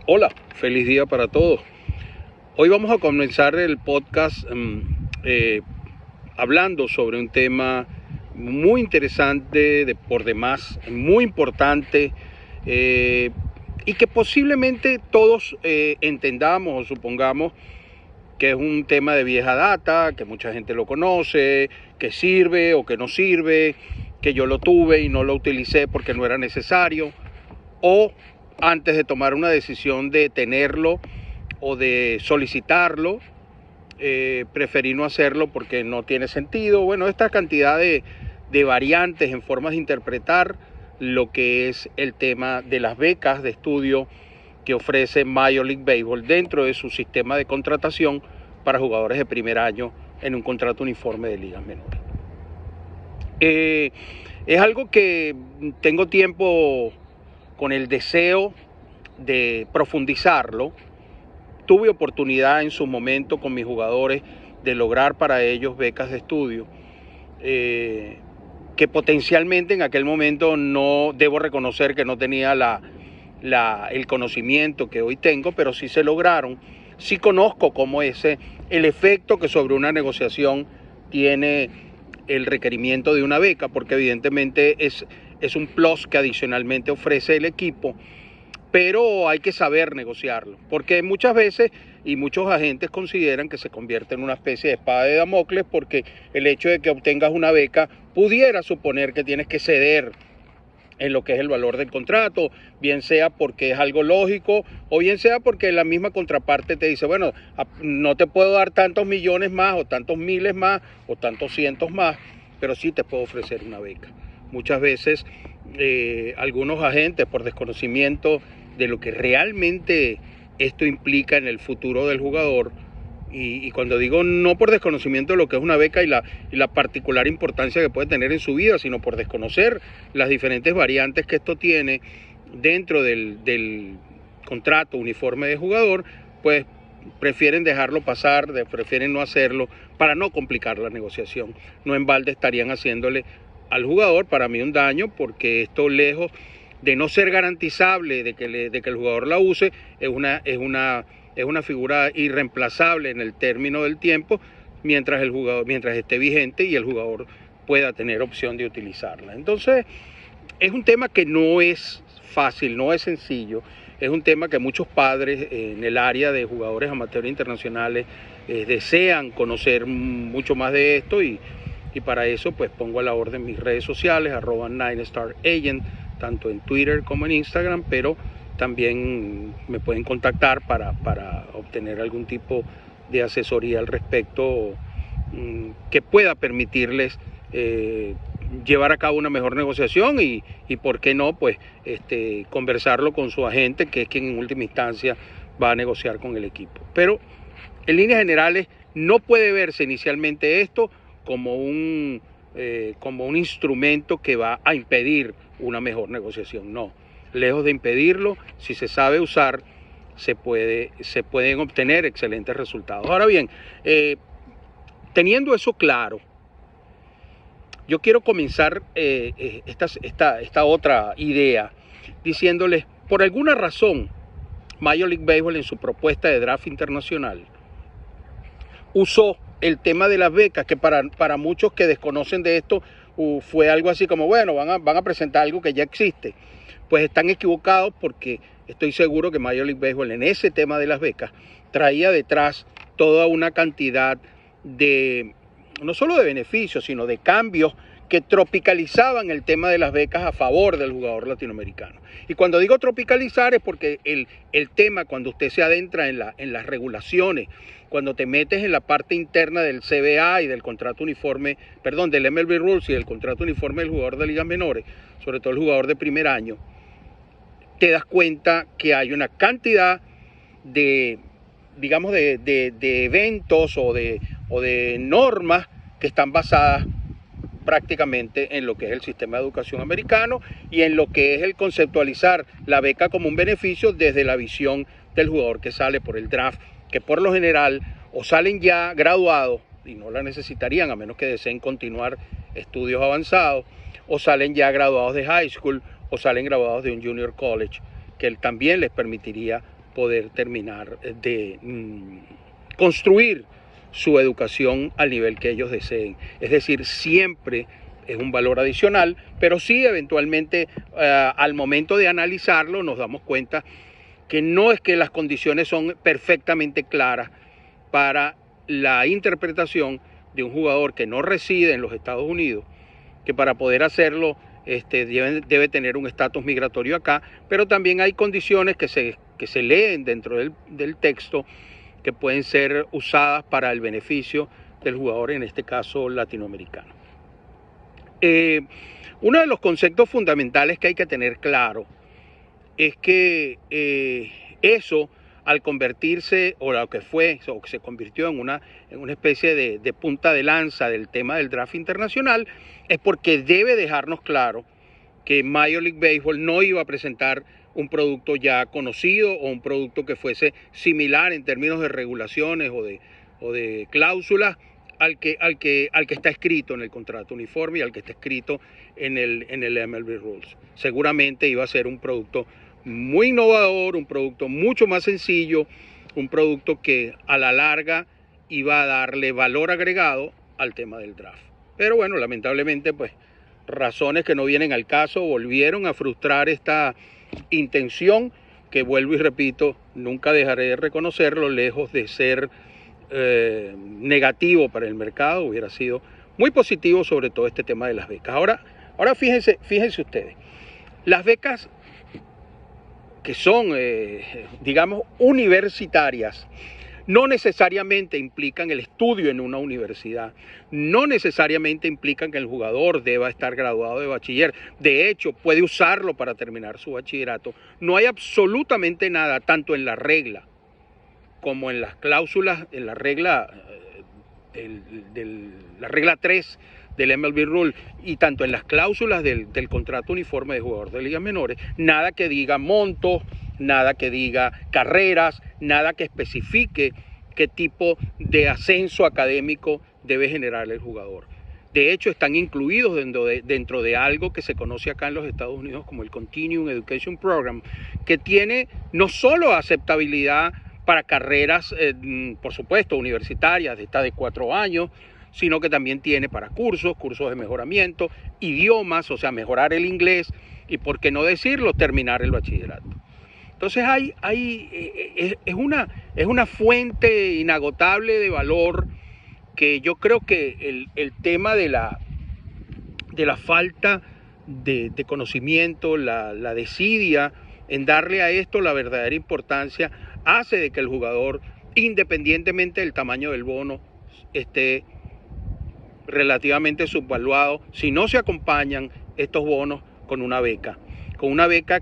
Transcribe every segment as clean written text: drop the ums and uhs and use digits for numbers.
Hola, feliz día para todos. Hoy vamos a comenzar el podcast hablando sobre un tema muy interesante, por demás, muy importante, y que posiblemente todos entendamos o supongamos que es un tema de vieja data, que mucha gente lo conoce, que sirve o que no sirve, que yo lo tuve y no lo utilicé porque no era necesario, o antes de tomar una decisión de tenerlo o de solicitarlo, preferí no hacerlo porque no tiene sentido. Bueno, esta cantidad de variantes en formas de interpretar lo que es el tema de las becas de estudio que ofrece Major League Baseball dentro de su sistema de contratación para jugadores de primer año en un contrato uniforme de ligas menores. Es algo que tengo tiempo con el deseo de profundizarlo. Tuve oportunidad en su momento con mis jugadores de lograr para ellos becas de estudio, que potencialmente en aquel momento no debo reconocer que no tenía el conocimiento que hoy tengo, pero sí se lograron. Sí conozco cómo el efecto que sobre una negociación tiene el requerimiento de una beca, porque evidentemente es un plus que adicionalmente ofrece el equipo, pero hay que saber negociarlo, porque muchas veces y muchos agentes consideran que se convierte en una especie de espada de Damocles, porque el hecho de que obtengas una beca pudiera suponer que tienes que ceder en lo que es el valor del contrato, bien sea porque es algo lógico o bien sea porque la misma contraparte te dice, bueno, no te puedo dar tantos millones más o tantos miles más o tantos cientos más, pero sí te puedo ofrecer una beca. Muchas veces algunos agentes, por desconocimiento de lo que realmente esto implica en el futuro del jugador, y cuando digo no por desconocimiento de lo que es una beca y la particular importancia que puede tener en su vida, sino por desconocer las diferentes variantes que esto tiene dentro del contrato uniforme de jugador, pues prefieren dejarlo pasar, prefieren no hacerlo para no complicar la negociación. No en balde estarían haciéndole al jugador, para mí, un daño, porque esto, lejos de no ser garantizable de que el jugador la use, es una figura irreemplazable en el término del tiempo, mientras esté vigente y el jugador pueda tener opción de utilizarla. Entonces, es un tema que no es fácil, no es sencillo. Es un tema que muchos padres en el área de jugadores amateurs internacionales desean conocer mucho más de esto, y para eso pues pongo a la orden mis redes sociales, @9staragent, tanto en Twitter como en Instagram, pero también me pueden contactar para obtener algún tipo de asesoría al respecto, que pueda permitirles llevar a cabo una mejor negociación y por qué no, pues conversarlo con su agente, que es quien en última instancia va a negociar con el equipo. Pero en líneas generales no puede verse inicialmente esto como un instrumento que va a impedir una mejor negociación. No, lejos de impedirlo, si se sabe usar, se pueden obtener excelentes resultados. Ahora bien, teniendo eso claro, yo quiero comenzar esta otra idea diciéndoles, por alguna razón, Major League Baseball en su propuesta de draft internacional usó el tema de las becas, que para muchos que desconocen de esto fue algo así como, bueno, van a presentar algo que ya existe. Pues están equivocados, porque estoy seguro que Major League Baseball en ese tema de las becas traía detrás toda una cantidad de, no solo de beneficios, sino de cambios que tropicalizaban el tema de las becas a favor del jugador latinoamericano. Y cuando digo tropicalizar es porque el tema, cuando usted se adentra en las regulaciones, cuando te metes en la parte interna del CBA y del contrato uniforme, perdón, del MLB Rules y del contrato uniforme del jugador de ligas menores, sobre todo el jugador de primer año, te das cuenta que hay una cantidad de, digamos, de eventos o de normas que están basadas prácticamente en lo que es el sistema de educación americano y en lo que es el conceptualizar la beca como un beneficio desde la visión del jugador que sale por el draft, que por lo general o salen ya graduados y no la necesitarían a menos que deseen continuar estudios avanzados, o salen ya graduados de high school o salen graduados de un junior college, que también les permitiría poder terminar de construir su educación al nivel que ellos deseen. Es decir, siempre es un valor adicional, pero sí eventualmente al momento de analizarlo nos damos cuenta que no es que las condiciones son perfectamente claras para la interpretación de un jugador que no reside en los Estados Unidos, que para poder hacerlo debe tener un estatus migratorio acá, pero también hay condiciones que se leen dentro del texto que pueden ser usadas para el beneficio del jugador, en este caso latinoamericano. Uno de los conceptos fundamentales que hay que tener claro es que eso, al convertirse, o lo que fue, o que se convirtió en una especie de punta de lanza del tema del draft internacional, es porque debe dejarnos claro que Major League Baseball no iba a presentar un producto ya conocido o un producto que fuese similar en términos de regulaciones o de cláusulas al que está escrito en el contrato uniforme y al que está escrito en el MLB Rules. Seguramente iba a ser un producto muy innovador, un producto mucho más sencillo, un producto que a la larga iba a darle valor agregado al tema del draft. Pero bueno, lamentablemente, pues, razones que no vienen al caso volvieron a frustrar esta intención que, vuelvo y repito, nunca dejaré de reconocerlo, lejos de ser negativo para el mercado, hubiera sido muy positivo, sobre todo este tema de las becas. Ahora fíjense ustedes, las becas que son, digamos, universitarias, no necesariamente implican el estudio en una universidad, no necesariamente implican que el jugador deba estar graduado de bachiller. De hecho, puede usarlo para terminar su bachillerato. No hay absolutamente nada, tanto en la regla como en las cláusulas, en la regla, la regla 3 del MLB Rule, y tanto en las cláusulas del contrato uniforme de jugador de ligas menores, nada que diga montos, nada que diga carreras, nada que especifique qué tipo de ascenso académico debe generar el jugador. De hecho, están incluidos dentro de algo que se conoce acá en los Estados Unidos como el Continuing Education Program, que tiene no solo aceptabilidad para carreras, por supuesto, universitarias, de 4 años, sino que también tiene para cursos de mejoramiento, idiomas, o sea, mejorar el inglés y, por qué no decirlo, terminar el bachillerato. Entonces es una fuente inagotable de valor que yo creo que el tema de la falta de conocimiento, la desidia en darle a esto la verdadera importancia, hace de que el jugador, independientemente del tamaño del bono, esté relativamente subvaluado si no se acompañan estos bonos con una beca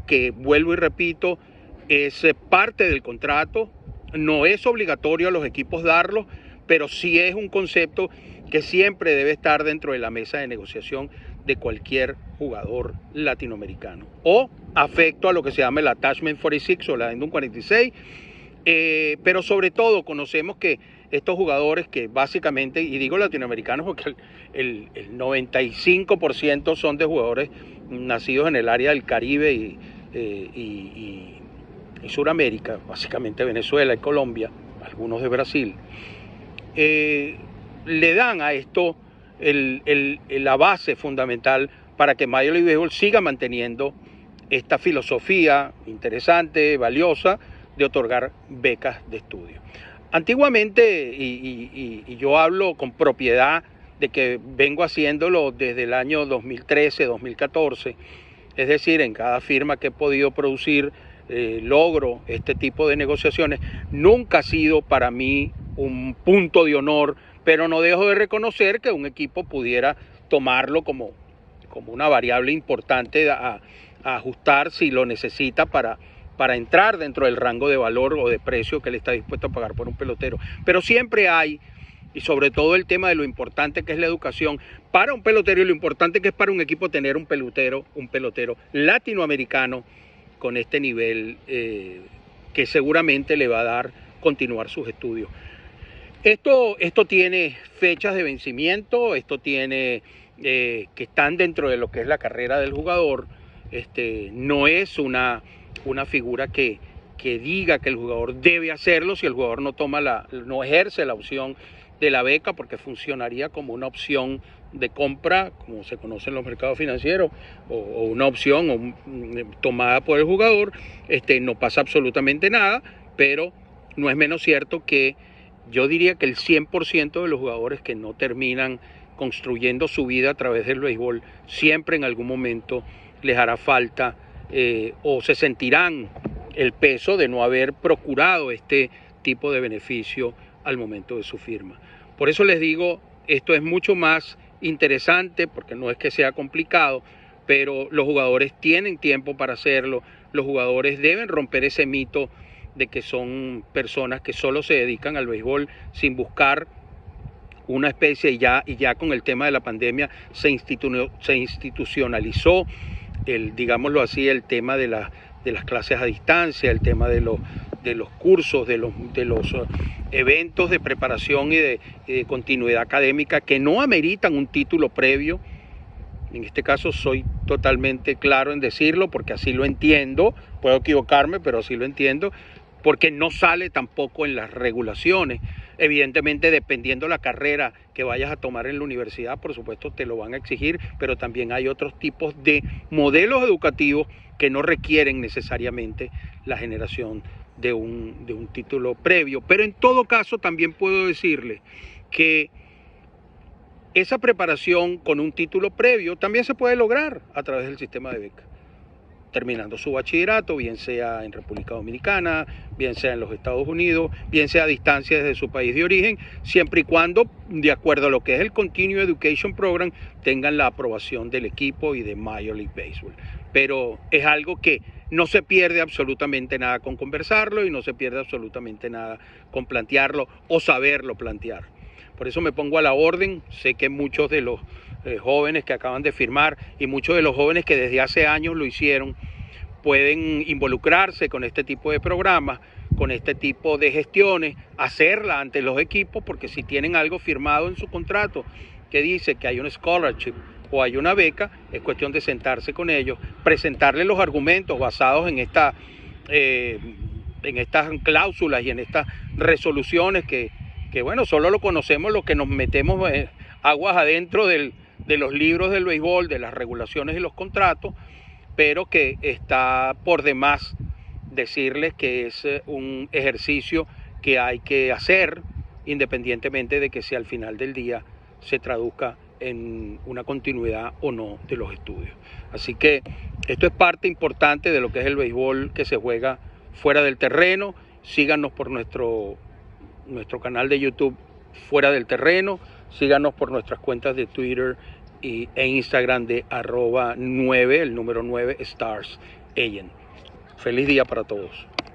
que, vuelvo y repito, es parte del contrato, no es obligatorio a los equipos darlo, pero sí es un concepto que siempre debe estar dentro de la mesa de negociación de cualquier jugador latinoamericano, o afecto a lo que se llama el Attachment 46 o el Addendum 46, pero sobre todo conocemos que estos jugadores, que básicamente, y digo latinoamericanos porque el 95% son de jugadores nacidos en el área del Caribe y Sudamérica, básicamente Venezuela y Colombia, algunos de Brasil, le dan a esto la base fundamental para que Major League Baseball siga manteniendo esta filosofía interesante, valiosa, de otorgar becas de estudio. Antiguamente, y yo hablo con propiedad de que vengo haciéndolo desde el año 2013, 2014, es decir, en cada firma que he podido producir, logro este tipo de negociaciones, nunca ha sido para mí un punto de honor, pero no dejo de reconocer que un equipo pudiera tomarlo como una variable importante a ajustar si lo necesita para entrar dentro del rango de valor o de precio que él está dispuesto a pagar por un pelotero. Pero siempre hay, y sobre todo el tema de lo importante que es la educación para un pelotero y lo importante que es para un equipo tener un pelotero latinoamericano con este nivel que seguramente le va a dar continuar sus estudios. Esto tiene fechas de vencimiento, esto tiene que están dentro de lo que es la carrera del jugador. No es una figura que que diga que el jugador debe hacerlo si el jugador no ejerce la opción de la beca, porque funcionaría como una opción de compra, como se conoce en los mercados financieros, o una opción tomada por el jugador. No pasa absolutamente nada, pero no es menos cierto que yo diría que el 100% de los jugadores que no terminan construyendo su vida a través del béisbol, siempre en algún momento les hará falta o se sentirán el peso de no haber procurado este tipo de beneficio al momento de su firma. Por eso les digo, esto es mucho más interesante, porque no es que sea complicado, pero los jugadores tienen tiempo para hacerlo. Los jugadores deben romper ese mito de que son personas que solo se dedican al béisbol sin buscar una especie, y ya con el tema de la pandemia se institucionalizó digámoslo así, el tema de las clases a distancia, el tema de los cursos, de los eventos de preparación y de continuidad académica que no ameritan un título previo. En este caso soy totalmente claro en decirlo, porque así lo entiendo, puedo equivocarme, pero así lo entiendo, porque no sale tampoco en las regulaciones. Evidentemente, dependiendo la carrera que vayas a tomar en la universidad, por supuesto te lo van a exigir, pero también hay otros tipos de modelos educativos que no requieren necesariamente la generación de un título previo. Pero en todo caso también puedo decirle que esa preparación con un título previo también se puede lograr a través del sistema de becas, terminando su bachillerato, bien sea en República Dominicana, bien sea en los Estados Unidos, bien sea a distancia desde su país de origen, siempre y cuando, de acuerdo a lo que es el Continuing Education Program, tengan la aprobación del equipo y de Major League Baseball. Pero es algo que no se pierde absolutamente nada con conversarlo y no se pierde absolutamente nada con plantearlo o saberlo plantear. Por eso me pongo a la orden. Sé que muchos de los jóvenes que acaban de firmar y muchos de los jóvenes que desde hace años lo hicieron pueden involucrarse con este tipo de programas, con este tipo de gestiones, hacerla ante los equipos, porque si tienen algo firmado en su contrato que dice que hay un scholarship o hay una beca, es cuestión de sentarse con ellos, presentarles los argumentos basados en estas cláusulas y en estas resoluciones que bueno, solo lo conocemos los que nos metemos aguas adentro de los libros del béisbol, de las regulaciones y los contratos, pero que está por demás decirles que es un ejercicio que hay que hacer, independientemente de que si al final del día se traduzca en una continuidad o no de los estudios. Así que esto es parte importante de lo que es el béisbol que se juega fuera del terreno. Síganos por nuestro canal de YouTube Fuera del Terreno, síganos por nuestras cuentas de Twitter e Instagram de @9, el número 9 Stars Agent. Feliz día para todos.